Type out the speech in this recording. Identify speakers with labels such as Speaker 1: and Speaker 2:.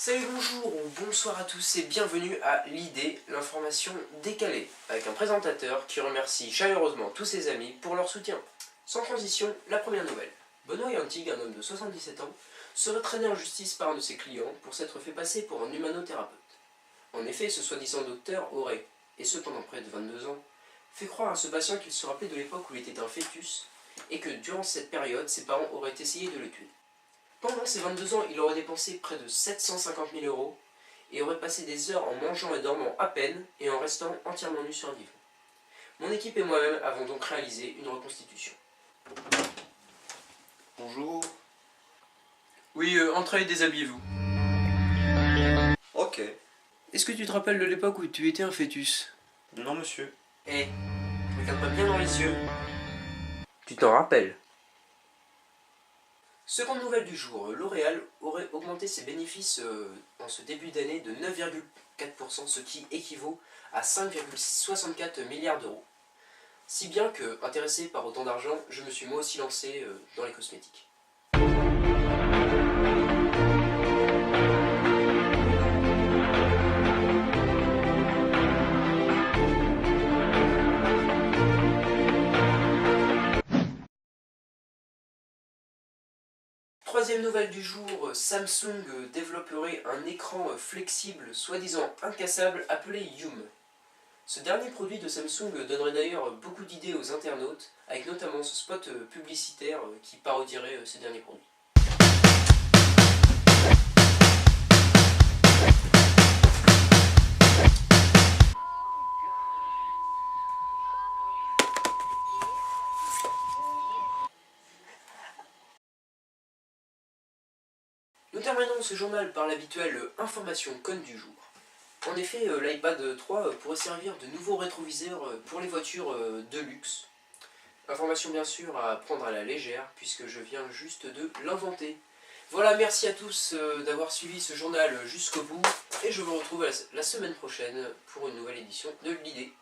Speaker 1: Salut, bonjour ou bonsoir à tous et bienvenue à l'idée, l'information décalée, avec un présentateur qui remercie chaleureusement tous ses amis pour leur soutien. Sans transition, la première nouvelle. Benoît Yantig, un homme de 77 ans, serait traîné en justice par un de ses clients pour s'être fait passer pour un humanothérapeute. En effet, ce soi-disant docteur aurait, et ce pendant près de 22 ans, fait croire à ce patient qu'il se rappelait de l'époque où il était un fœtus et que durant cette période, ses parents auraient essayé de le tuer. Pendant ces 22 ans, il aurait dépensé près de 750 000 euros et aurait passé des heures en mangeant et dormant à peine et en restant entièrement nu sur un divan. Mon équipe et moi-même avons donc réalisé une reconstitution.
Speaker 2: Bonjour.
Speaker 1: Oui, entrez et déshabillez-vous.
Speaker 2: Ok.
Speaker 1: Est-ce que tu te rappelles de l'époque où tu étais un fœtus?
Speaker 2: Non, monsieur.
Speaker 1: Regarde-moi bien dans les yeux. Tu t'en rappelles? Seconde nouvelle du jour, L'Oréal aurait augmenté ses bénéfices en ce début d'année de 9,4%, ce qui équivaut à 5,64 milliards d'euros. Si bien que, intéressé par autant d'argent, je me suis moi aussi lancé dans les cosmétiques. Troisième nouvelle du jour, Samsung développerait un écran flexible, soi-disant incassable, appelé Youm. Ce dernier produit de Samsung donnerait d'ailleurs beaucoup d'idées aux internautes, avec notamment ce spot publicitaire qui parodierait ce dernier produit. Nous terminons ce journal par l'habituelle information conne du jour. En effet, l'iPad 3 pourrait servir de nouveau rétroviseur pour les voitures de luxe. Information bien sûr à prendre à la légère, puisque je viens juste de l'inventer. Voilà, merci à tous d'avoir suivi ce journal jusqu'au bout, et je vous retrouve la semaine prochaine pour une nouvelle édition de l'idée.